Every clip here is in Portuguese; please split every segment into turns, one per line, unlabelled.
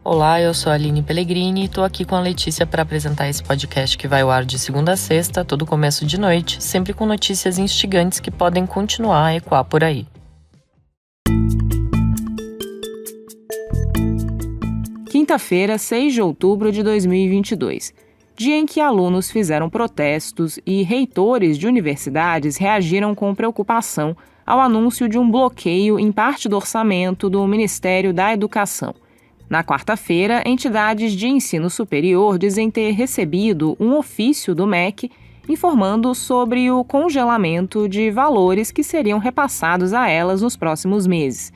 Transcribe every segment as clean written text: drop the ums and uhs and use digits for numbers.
Olá, eu sou a Aline Pellegrini e estou aqui com a Letícia para apresentar esse podcast que vai ao ar de segunda a sexta, todo começo de noite, sempre com notícias instigantes que podem continuar a ecoar por aí.
Quinta-feira, 6 de outubro de 2022, dia em que alunos fizeram protestos e reitores de universidades reagiram com preocupação ao anúncio de um bloqueio em parte do orçamento do Ministério da Educação. Na quarta-feira, entidades de ensino superior dizem ter recebido um ofício do MEC informando sobre o congelamento de valores que seriam repassados a elas nos próximos meses.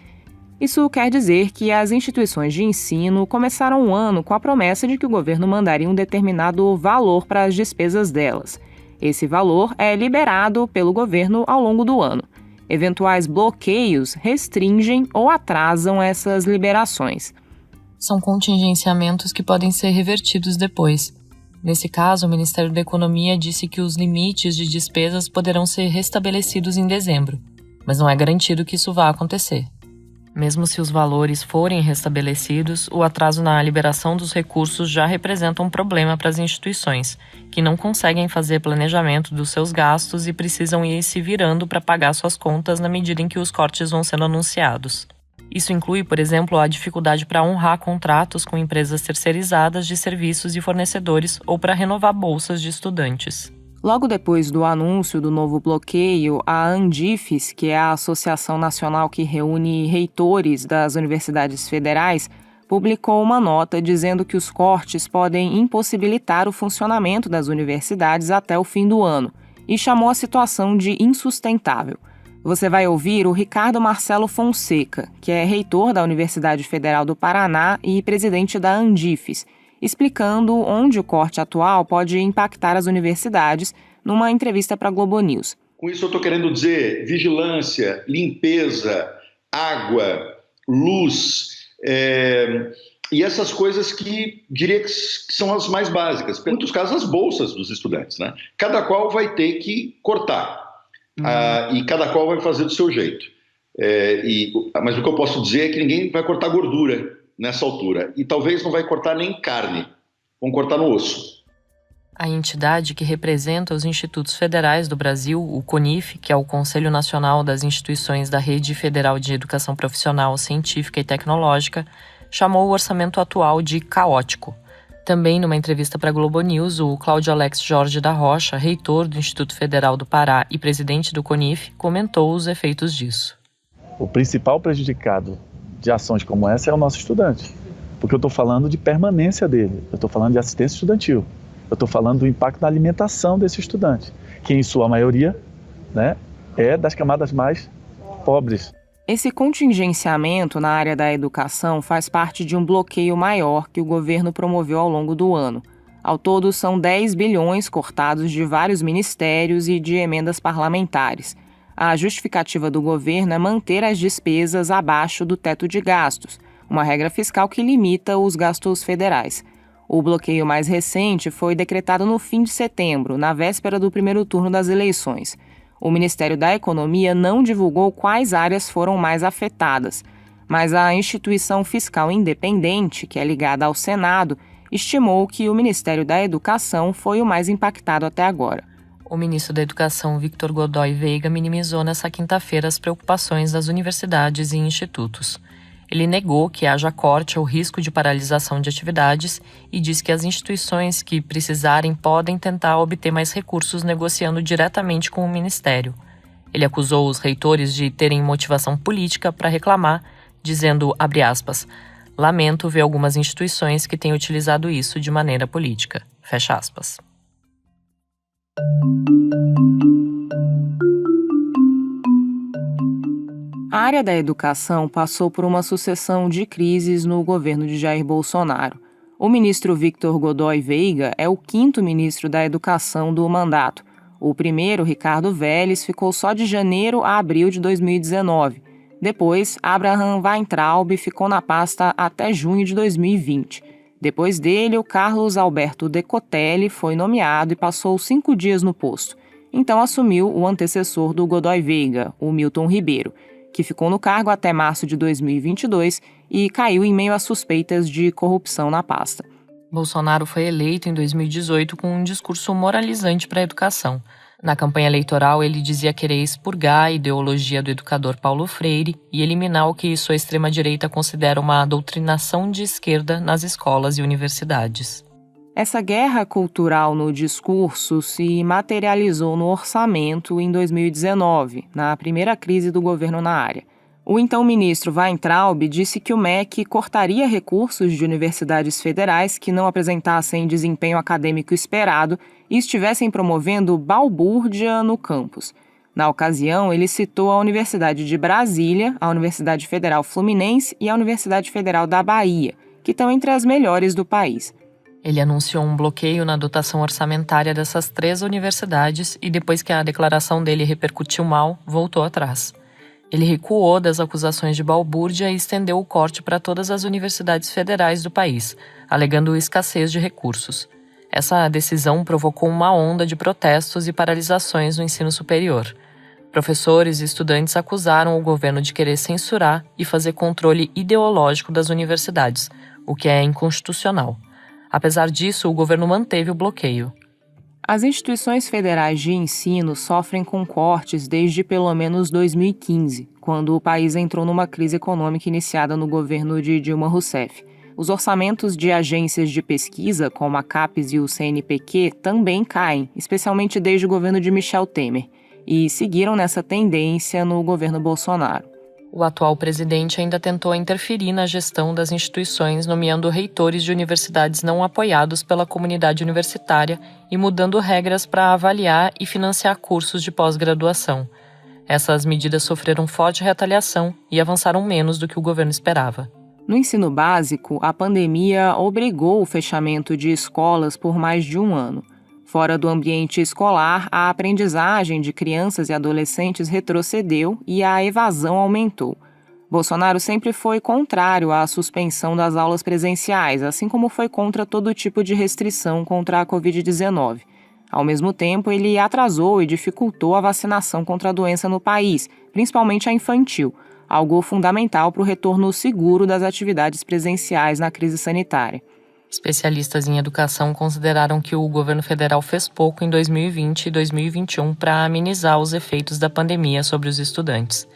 Isso quer dizer que as instituições de ensino começaram o ano com a promessa de que o governo mandaria um determinado valor para as despesas delas. Esse valor é liberado pelo governo ao longo do ano. Eventuais bloqueios restringem ou atrasam essas liberações.
São contingenciamentos que podem ser revertidos depois. Nesse caso, o Ministério da Economia disse que os limites de despesas poderão ser restabelecidos em dezembro, mas não é garantido que isso vá acontecer. Mesmo se os valores forem restabelecidos, o atraso na liberação dos recursos já representa um problema para as instituições, que não conseguem fazer planejamento dos seus gastos e precisam ir se virando para pagar suas contas na medida em que os cortes vão sendo anunciados. Isso inclui, por exemplo, a dificuldade para honrar contratos com empresas terceirizadas de serviços e fornecedores ou para renovar bolsas de estudantes.
Logo depois do anúncio do novo bloqueio, a Andifes, que é a Associação Nacional que reúne reitores das universidades federais, publicou uma nota dizendo que os cortes podem impossibilitar o funcionamento das universidades até o fim do ano e chamou a situação de insustentável. Você vai ouvir o Ricardo Marcelo Fonseca, que é reitor da Universidade Federal do Paraná e presidente da Andifes, explicando onde o corte atual pode impactar as universidades numa entrevista para a Globo News.
Com isso eu estou querendo dizer vigilância, limpeza, água, luz, e essas coisas que diria que são as mais básicas. Em muitos casos, as bolsas dos estudantes, né? Cada qual vai ter que cortar. E cada qual vai fazer do seu jeito. Mas o que eu posso dizer é que ninguém vai cortar gordura nessa altura. E talvez não vai cortar nem carne. Vão cortar no osso.
A entidade que representa os institutos federais do Brasil, o CONIF, que é o Conselho Nacional das Instituições da Rede Federal de Educação Profissional, Científica e Tecnológica, chamou o orçamento atual de caótico. Também, numa entrevista para a Globo News, o Cláudio Alex Jorge da Rocha, reitor do Instituto Federal do Pará e presidente do CONIF, comentou os efeitos disso.
O principal prejudicado de ações como essa é o nosso estudante, porque eu estou falando de permanência dele, eu estou falando de assistência estudantil, eu estou falando do impacto na alimentação desse estudante, que em sua maioria, é das camadas mais pobres.
Esse contingenciamento na área da educação faz parte de um bloqueio maior que o governo promoveu ao longo do ano. Ao todo, são 10 bilhões cortados de vários ministérios e de emendas parlamentares. A justificativa do governo é manter as despesas abaixo do teto de gastos, uma regra fiscal que limita os gastos federais. O bloqueio mais recente foi decretado no fim de setembro, na véspera do primeiro turno das eleições. O Ministério da Economia não divulgou quais áreas foram mais afetadas, mas a instituição fiscal independente, que é ligada ao Senado, estimou que o Ministério da Educação foi o mais impactado até agora.
O ministro da Educação, Victor Godoy Veiga, minimizou nesta quinta-feira as preocupações das universidades e institutos. Ele negou que haja corte ou risco de paralisação de atividades e disse que as instituições que precisarem podem tentar obter mais recursos negociando diretamente com o Ministério. Ele acusou os reitores de terem motivação política para reclamar, dizendo, abre aspas, lamento ver algumas instituições que têm utilizado isso de maneira política, fecha aspas.
A área da educação passou por uma sucessão de crises no governo de Jair Bolsonaro. O ministro Victor Godoy Veiga é o 5º ministro da Educação do mandato. O primeiro, Ricardo Vélez, ficou só de janeiro a abril de 2019. Depois, Abraham Weintraub ficou na pasta até junho de 2020. Depois dele, o Carlos Alberto Decotelli foi nomeado e passou 5 dias no posto. Então assumiu o antecessor do Godoy Veiga, o Milton Ribeiro. que ficou no cargo até março de 2022 e caiu em meio a suspeitas de corrupção na pasta.
Bolsonaro foi eleito em 2018 com um discurso moralizante para a educação. Na campanha eleitoral, ele dizia querer expurgar a ideologia do educador Paulo Freire e eliminar o que sua extrema-direita considera uma doutrinação de esquerda nas escolas e universidades.
Essa guerra cultural no discurso se materializou no orçamento em 2019, na primeira crise do governo na área. O então ministro Weintraub disse que o MEC cortaria recursos de universidades federais que não apresentassem desempenho acadêmico esperado e estivessem promovendo balbúrdia no campus. Na ocasião, ele citou a Universidade de Brasília, a Universidade Federal Fluminense e a Universidade Federal da Bahia, que estão entre as melhores do país.
Ele anunciou um bloqueio na dotação orçamentária dessas 3 universidades e, depois que a declaração dele repercutiu mal, voltou atrás. Ele recuou das acusações de balbúrdia e estendeu o corte para todas as universidades federais do país, alegando escassez de recursos. Essa decisão provocou uma onda de protestos e paralisações no ensino superior. Professores e estudantes acusaram o governo de querer censurar e fazer controle ideológico das universidades, o que é inconstitucional. Apesar disso, o governo manteve o bloqueio.
As instituições federais de ensino sofrem com cortes desde pelo menos 2015, quando o país entrou numa crise econômica iniciada no governo de Dilma Rousseff. Os orçamentos de agências de pesquisa, como a CAPES e o CNPq, também caem, especialmente desde o governo de Michel Temer, e seguiram nessa tendência no governo Bolsonaro.
O atual presidente ainda tentou interferir na gestão das instituições, nomeando reitores de universidades não apoiados pela comunidade universitária e mudando regras para avaliar e financiar cursos de pós-graduação. Essas medidas sofreram forte retaliação e avançaram menos do que o governo esperava.
No ensino básico, a pandemia obrigou o fechamento de escolas por mais de um ano. Fora do ambiente escolar, a aprendizagem de crianças e adolescentes retrocedeu e a evasão aumentou. Bolsonaro sempre foi contrário à suspensão das aulas presenciais, assim como foi contra todo tipo de restrição contra a Covid-19. Ao mesmo tempo, ele atrasou e dificultou a vacinação contra a doença no país, principalmente a infantil, algo fundamental para o retorno seguro das atividades presenciais na crise sanitária.
Especialistas em educação consideraram que o governo federal fez pouco em 2020 e 2021 para amenizar os efeitos da pandemia sobre os estudantes.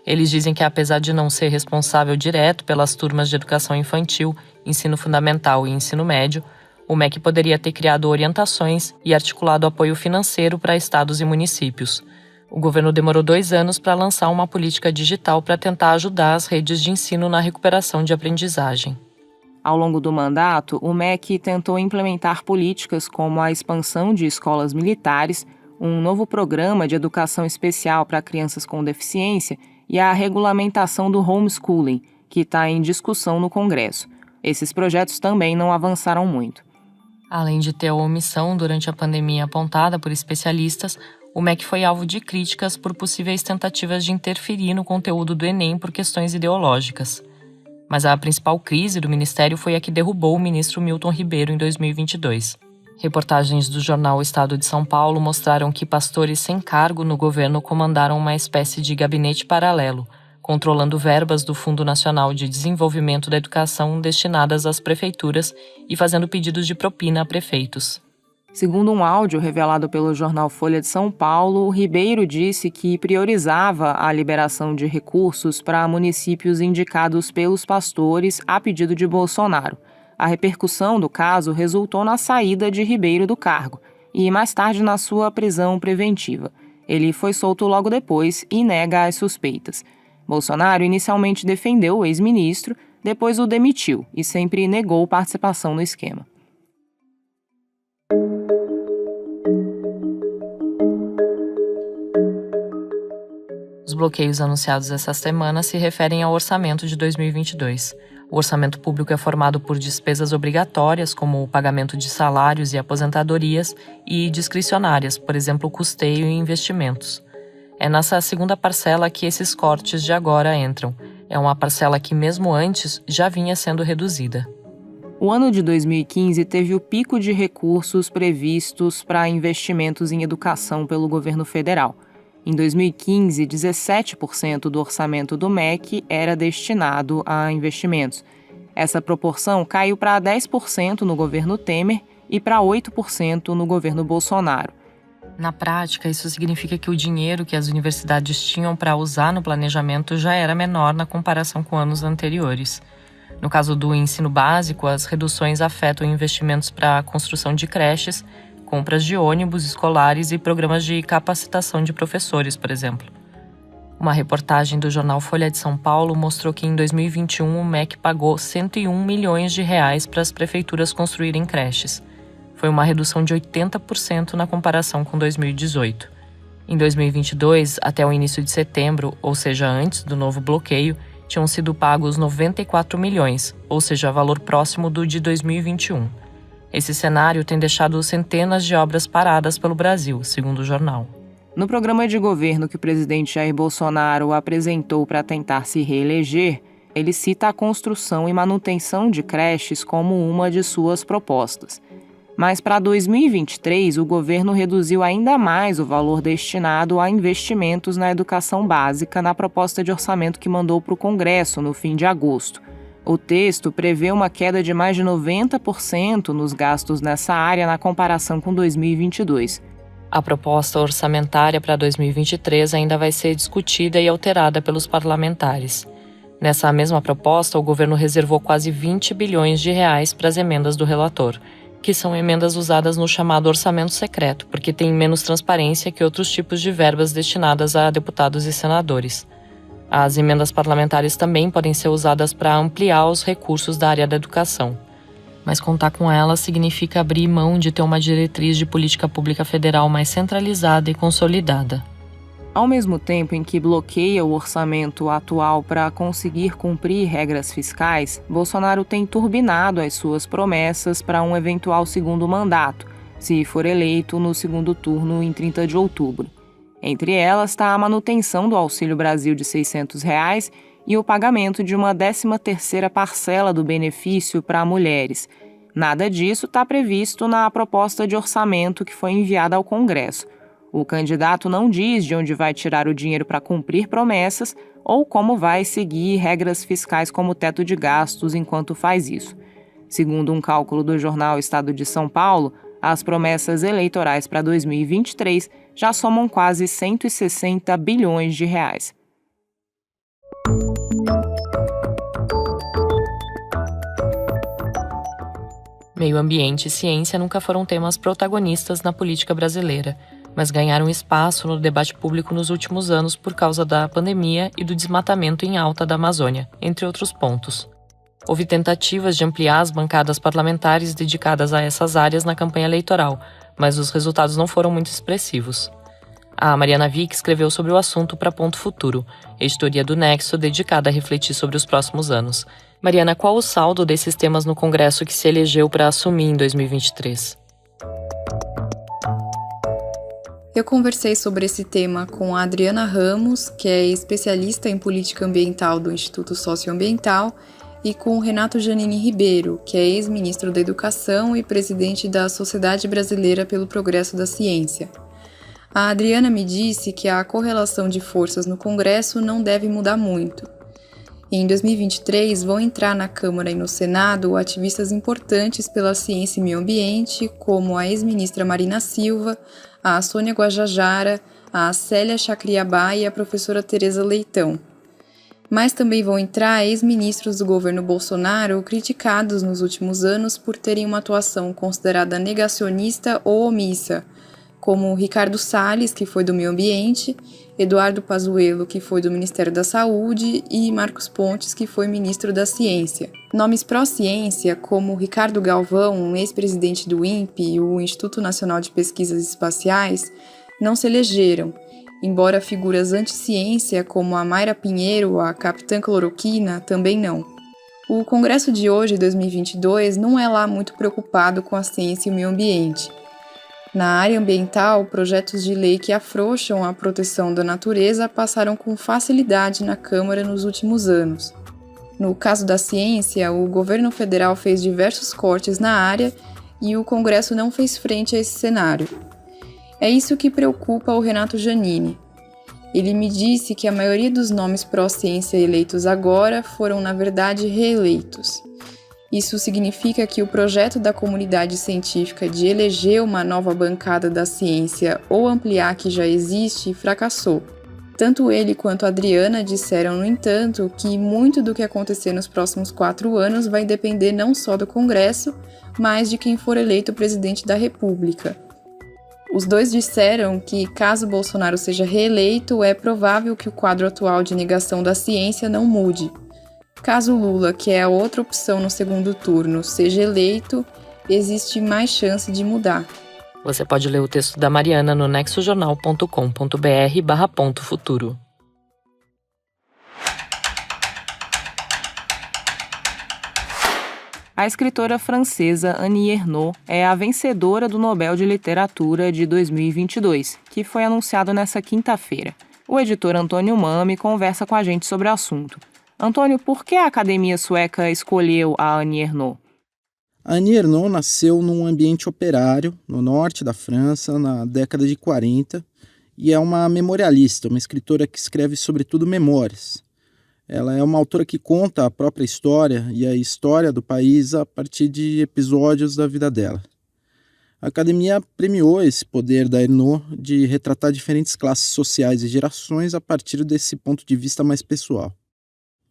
Eles dizem que, apesar de não ser responsável direto pelas turmas de educação infantil, ensino fundamental e ensino médio, o MEC poderia ter criado orientações e articulado apoio financeiro para estados e municípios. O governo demorou 2 anos para lançar uma política digital para tentar ajudar as redes de ensino na recuperação de aprendizagem.
Ao longo do mandato, o MEC tentou implementar políticas como a expansão de escolas militares, um novo programa de educação especial para crianças com deficiência e a regulamentação do homeschooling, que está em discussão no Congresso. Esses projetos também não avançaram muito.
Além de ter a omissão durante a pandemia apontada por especialistas, o MEC foi alvo de críticas por possíveis tentativas de interferir no conteúdo do Enem por questões ideológicas. Mas a principal crise do ministério foi a que derrubou o ministro Milton Ribeiro em 2022. Reportagens do jornal O Estado de São Paulo mostraram que pastores sem cargo no governo comandaram uma espécie de gabinete paralelo, controlando verbas do Fundo Nacional de Desenvolvimento da Educação destinadas às prefeituras e fazendo pedidos de propina a prefeitos.
Segundo um áudio revelado pelo jornal Folha de São Paulo, Ribeiro disse que priorizava a liberação de recursos para municípios indicados pelos pastores a pedido de Bolsonaro. A repercussão do caso resultou na saída de Ribeiro do cargo e, mais tarde, na sua prisão preventiva. Ele foi solto logo depois e nega as suspeitas. Bolsonaro inicialmente defendeu o ex-ministro, depois o demitiu e sempre negou participação no esquema.
Os bloqueios anunciados essa semana se referem ao orçamento de 2022. O orçamento público é formado por despesas obrigatórias, como o pagamento de salários e aposentadorias, e discricionárias, por exemplo, custeio e investimentos. É nessa segunda parcela que esses cortes de agora entram. É uma parcela que, mesmo antes, já vinha sendo reduzida.
O ano de 2015 teve o pico de recursos previstos para investimentos em educação pelo governo federal. Em 2015, 17% do orçamento do MEC era destinado a investimentos. Essa proporção caiu para 10% no governo Temer e para 8% no governo Bolsonaro.
Na prática, isso significa que o dinheiro que as universidades tinham para usar no planejamento já era menor na comparação com anos anteriores. No caso do ensino básico, as reduções afetam investimentos para a construção de creches, compras de ônibus escolares e programas de capacitação de professores, por exemplo. Uma reportagem do jornal Folha de São Paulo mostrou que em 2021 o MEC pagou 101 milhões de reais para as prefeituras construírem creches. Foi uma redução de 80% na comparação com 2018. Em 2022, até o início de setembro, ou seja, antes do novo bloqueio, tinham sido pagos 94 milhões, ou seja, valor próximo do de 2021. Esse cenário tem deixado centenas de obras paradas pelo Brasil, segundo o jornal.
No programa de governo que o presidente Jair Bolsonaro apresentou para tentar se reeleger, ele cita a construção e manutenção de creches como uma de suas propostas. Mas para 2023, o governo reduziu ainda mais o valor destinado a investimentos na educação básica na proposta de orçamento que mandou para o Congresso no fim de agosto. O texto prevê uma queda de mais de 90% nos gastos nessa área na comparação com 2022.
A proposta orçamentária para 2023 ainda vai ser discutida e alterada pelos parlamentares. Nessa mesma proposta, o governo reservou quase 20 bilhões de reais para as emendas do relator, que são emendas usadas no chamado orçamento secreto, porque tem menos transparência que outros tipos de verbas destinadas a deputados e senadores. As emendas parlamentares também podem ser usadas para ampliar os recursos da área da educação. Mas contar com elas significa abrir mão de ter uma diretriz de política pública federal mais centralizada e consolidada.
Ao mesmo tempo em que bloqueia o orçamento atual para conseguir cumprir regras fiscais, Bolsonaro tem turbinado as suas promessas para um eventual segundo mandato, se for eleito no segundo turno em 30 de outubro. Entre elas está a manutenção do Auxílio Brasil de R$ 600 e o pagamento de uma 13ª parcela do benefício para mulheres. Nada disso está previsto na proposta de orçamento que foi enviada ao Congresso. O candidato não diz de onde vai tirar o dinheiro para cumprir promessas ou como vai seguir regras fiscais como teto de gastos enquanto faz isso. Segundo um cálculo do jornal Estado de São Paulo, as promessas eleitorais para 2023 já somam quase 160 bilhões de reais.
Meio ambiente e ciência nunca foram temas protagonistas na política brasileira, mas ganharam espaço no debate público nos últimos anos por causa da pandemia e do desmatamento em alta da Amazônia, entre outros pontos. Houve tentativas de ampliar as bancadas parlamentares dedicadas a essas áreas na campanha eleitoral, mas os resultados não foram muito expressivos. A Mariana Vick escreveu sobre o assunto para Ponto Futuro, editoria do Nexo dedicada a refletir sobre os próximos anos. Mariana, qual o saldo desses temas no Congresso que se elegeu para assumir em 2023?
Eu conversei sobre esse tema com a Adriana Ramos, que é especialista em política ambiental do Instituto Socioambiental, e com o Renato Giannini Ribeiro, que é ex-ministro da Educação e presidente da Sociedade Brasileira pelo Progresso da Ciência. A Adriana me disse que a correlação de forças no Congresso não deve mudar muito. Em 2023, vão entrar na Câmara e no Senado ativistas importantes pela ciência e meio ambiente, como a ex-ministra Marina Silva, a Sônia Guajajara, a Célia Chacriabá e a professora Tereza Leitão. Mas também vão entrar ex-ministros do governo Bolsonaro criticados nos últimos anos por terem uma atuação considerada negacionista ou omissa, como Ricardo Salles, que foi do Meio Ambiente, Eduardo Pazuello, que foi do Ministério da Saúde, e Marcos Pontes, que foi ministro da Ciência. Nomes pró-ciência, como Ricardo Galvão, ex-presidente do INPE, o Instituto Nacional de Pesquisas Espaciais, não se elegeram, embora figuras anti-ciência, como a Mayra Pinheiro, a Capitã Cloroquina, também não. O Congresso de hoje, 2022, não é lá muito preocupado com a ciência e o meio ambiente. Na área ambiental, projetos de lei que afrouxam a proteção da natureza passaram com facilidade na Câmara nos últimos anos. No caso da ciência, o governo federal fez diversos cortes na área e o Congresso não fez frente a esse cenário. É isso que preocupa o Renato Giannini. Ele me disse que a maioria dos nomes pró-ciência eleitos agora foram, na verdade, reeleitos. Isso significa que o projeto da comunidade científica de eleger uma nova bancada da ciência ou ampliar a que já existe fracassou. Tanto ele quanto a Adriana disseram, no entanto, que muito do que acontecer nos próximos 4 anos vai depender não só do Congresso, mas de quem for eleito presidente da República. Os dois disseram que, caso Bolsonaro seja reeleito, é provável que o quadro atual de negação da ciência não mude. Caso Lula, que é a outra opção no segundo turno, seja eleito, existe mais chance de mudar.
Você pode ler o texto da Mariana no nexojornal.com.br/.futuro.
A escritora francesa Annie Ernaux é a vencedora do Nobel de Literatura de 2022, que foi anunciado nesta quinta-feira. O editor Antônio Mami conversa com a gente sobre o assunto. Antônio, por que a Academia Sueca escolheu a Annie Ernaux?
A Annie Ernaux nasceu num ambiente operário, no norte da França, na década de 40, e é uma memorialista, uma escritora que escreve sobretudo memórias. Ela é uma autora que conta a própria história e a história do país a partir de episódios da vida dela. A Academia premiou esse poder da Ernaux de retratar diferentes classes sociais e gerações a partir desse ponto de vista mais pessoal.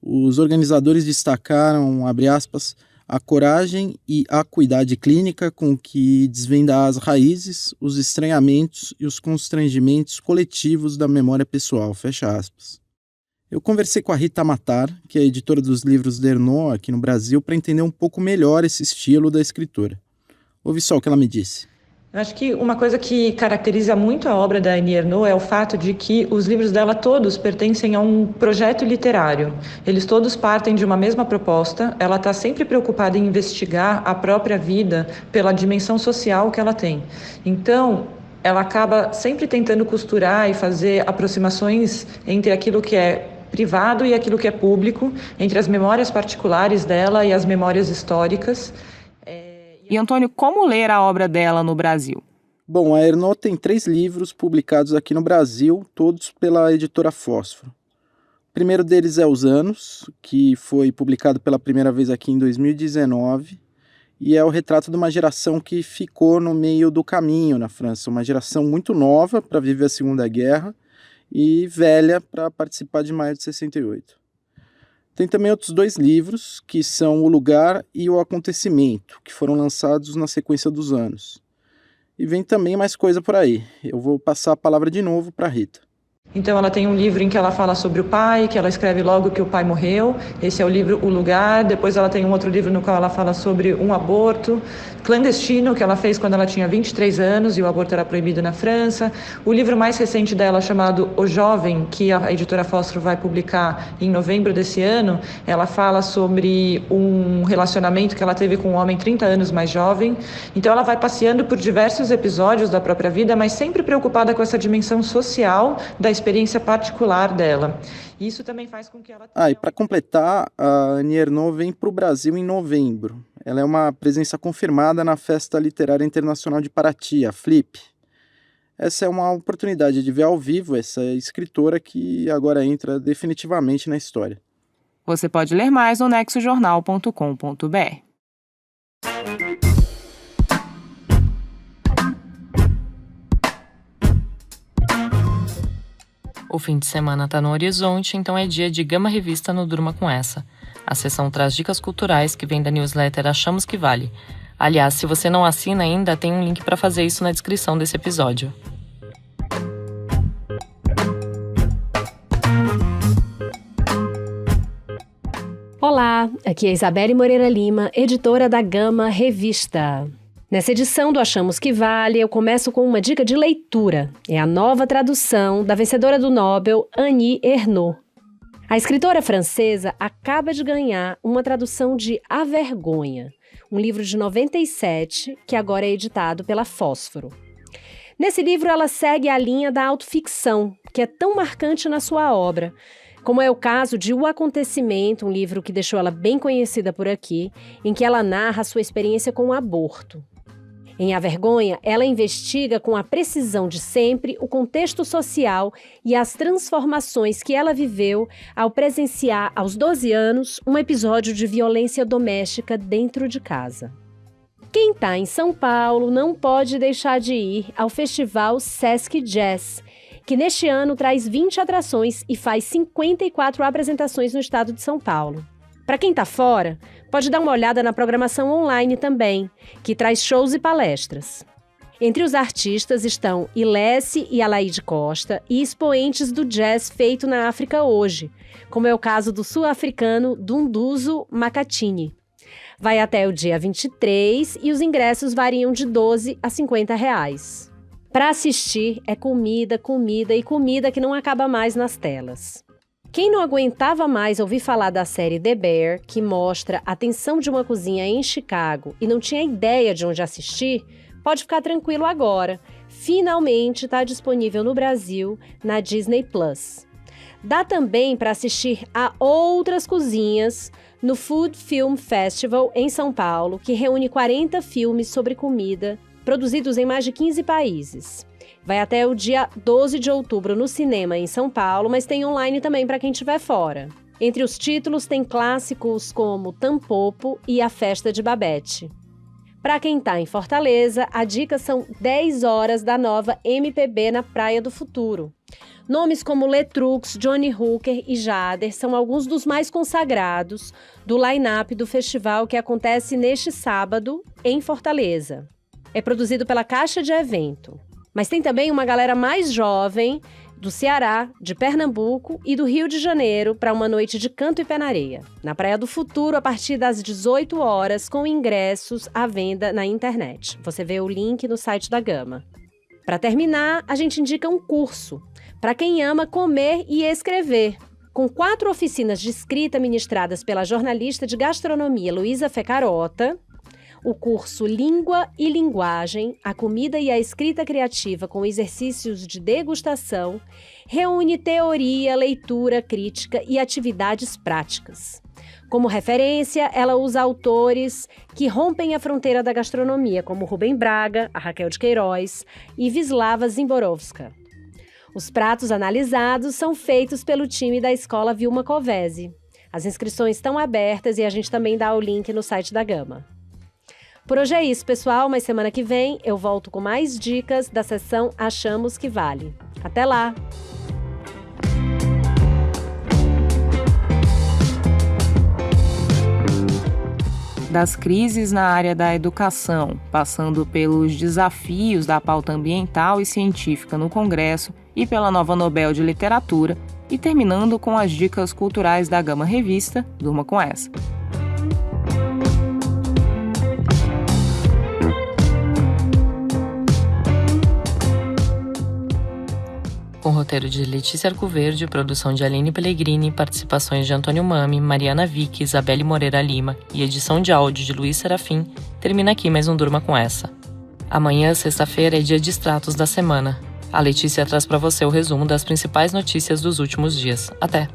Os organizadores destacaram, abre aspas, a coragem e a acuidade clínica com que desvenda as raízes, os estranhamentos e os constrangimentos coletivos da memória pessoal, fecha aspas. Eu conversei com a Rita Matar, que é editora dos livros da Ernaux aqui no Brasil, para entender um pouco melhor esse estilo da escritora. Ouve só o que ela me disse.
Eu acho que uma coisa que caracteriza muito a obra da Annie Ernaux é o fato de que os livros dela todos pertencem a um projeto literário. Eles todos partem de uma mesma proposta. Ela está sempre preocupada em investigar a própria vida pela dimensão social que ela tem. Então, ela acaba sempre tentando costurar e fazer aproximações entre aquilo que é privado e aquilo que é público, entre as memórias particulares dela e as memórias históricas.
E, Antônio, como ler a obra dela no Brasil?
Bom, a Ernaux tem 3 livros publicados aqui no Brasil, todos pela editora Fósforo. O primeiro deles é Os Anos, que foi publicado pela primeira vez aqui em 2019, e é o retrato de uma geração que ficou no meio do caminho na França, uma geração muito nova para viver a Segunda Guerra e velha para participar de Maio de 68. Tem também outros 2 livros, que são O Lugar e O Acontecimento, que foram lançados na sequência dos anos. E vem também mais coisa por aí. Eu vou passar a palavra de novo para a Rita.
Então ela tem um livro em que ela fala sobre o pai, que ela escreve logo que o pai morreu. Esse é o livro O Lugar. Depois ela tem um outro livro no qual ela fala sobre um aborto clandestino que ela fez quando ela tinha 23 anos e o aborto era proibido na França. O livro mais recente dela, chamado O Jovem, que a editora Fósforo vai publicar em novembro desse ano, ela fala sobre um relacionamento que ela teve com um homem 30 anos mais jovem. Então ela vai passeando por diversos episódios da própria vida, mas sempre preocupada com essa dimensão social da experiência particular dela. Isso também faz com que ela...
E para completar, a Annie Ernaux vem para o Brasil em novembro. Ela é uma presença confirmada na Festa Literária Internacional de Paraty, a FLIP. Essa é uma oportunidade de ver ao vivo essa escritora que agora entra definitivamente na história.
Você pode ler mais no nexojornal.com.br.
O fim de semana está no horizonte, então é dia de Gama Revista no Durma Com Essa. A seção traz dicas culturais que vem da newsletter Achamos que Vale. Aliás, se você não assina ainda, tem um link para fazer isso na descrição desse episódio.
Olá, aqui é Isabelle Moreira Lima, editora da Gama Revista. Nessa edição do Achamos que Vale, eu começo com uma dica de leitura. É a nova tradução da vencedora do Nobel, Annie Ernaux. A escritora francesa acaba de ganhar uma tradução de A Vergonha, um livro de 97, que agora é editado pela Fósforo. Nesse livro, ela segue a linha da autoficção, que é tão marcante na sua obra, como é o caso de O Acontecimento, um livro que deixou ela bem conhecida por aqui, em que ela narra a sua experiência com o aborto. Em A Vergonha, ela investiga com a precisão de sempre o contexto social e as transformações que ela viveu ao presenciar, aos 12 anos, um episódio de violência doméstica dentro de casa. Quem está em São Paulo não pode deixar de ir ao Festival Sesc Jazz, que neste ano traz 20 atrações e faz 54 apresentações no estado de São Paulo. Para quem está fora, pode dar uma olhada na programação online também, que traz shows e palestras. Entre os artistas estão Ilesse e Alaide Costa e expoentes do jazz feito na África hoje, como é o caso do sul-africano Dunduzo Makhathini. Vai até o dia 23 e os ingressos variam de R$12 a R$50. Para assistir é comida, comida e comida que não acaba mais nas telas. Quem não aguentava mais ouvir falar da série The Bear, que mostra a tensão de uma cozinha em Chicago e não tinha ideia de onde assistir, pode ficar tranquilo agora. Finalmente está disponível no Brasil, na Disney Plus. Dá também para assistir a Outras Cozinhas no Food Film Festival em São Paulo, que reúne 40 filmes sobre comida, produzidos em mais de 15 países. Vai até o dia 12 de outubro no cinema em São Paulo, mas tem online também para quem estiver fora. Entre os títulos tem clássicos como Tampopo e A Festa de Babette. Para quem está em Fortaleza, a dica são 10 horas da nova MPB na Praia do Futuro. Nomes como Letrux, Johnny Hooker e Jader são alguns dos mais consagrados do line-up do festival que acontece neste sábado em Fortaleza. É produzido pela Caixa de Evento. Mas tem também uma galera mais jovem do Ceará, de Pernambuco e do Rio de Janeiro para uma noite de canto e pé na areia. Na Praia do Futuro, a partir das 18 horas, com ingressos à venda na internet. Você vê o link no site da Gama. Para terminar, a gente indica um curso para quem ama comer e escrever. Com 4 oficinas de escrita ministradas pela jornalista de gastronomia Luísa Fecarota, o curso Língua e Linguagem, a comida e a escrita criativa com exercícios de degustação, reúne teoria, leitura, crítica e atividades práticas. Como referência, ela usa autores que rompem a fronteira da gastronomia, como Rubem Braga, a Raquel de Queiroz e Wisława Szymborska. Os pratos analisados são feitos pelo time da Escola Vilma Covesi. As inscrições estão abertas e a gente também dá o link no site da Gama. Por hoje é isso, pessoal, mas semana que vem eu volto com mais dicas da seção Achamos que Vale. Até lá!
Das crises na área da educação, passando pelos desafios da pauta ambiental e científica no Congresso e pela nova Nobel de Literatura, e terminando com as dicas culturais da Gama Revista, durma com essa.
Com roteiro de Letícia Arcoverde, produção de Aline Pellegrini, participações de Antônio Mami, Mariana Vick, Isabelle Moreira Lima e edição de áudio de Luiz Serafim, termina aqui mais um Durma com essa. Amanhã, sexta-feira, é dia de extratos da semana. A Letícia traz para você o resumo das principais notícias dos últimos dias. Até!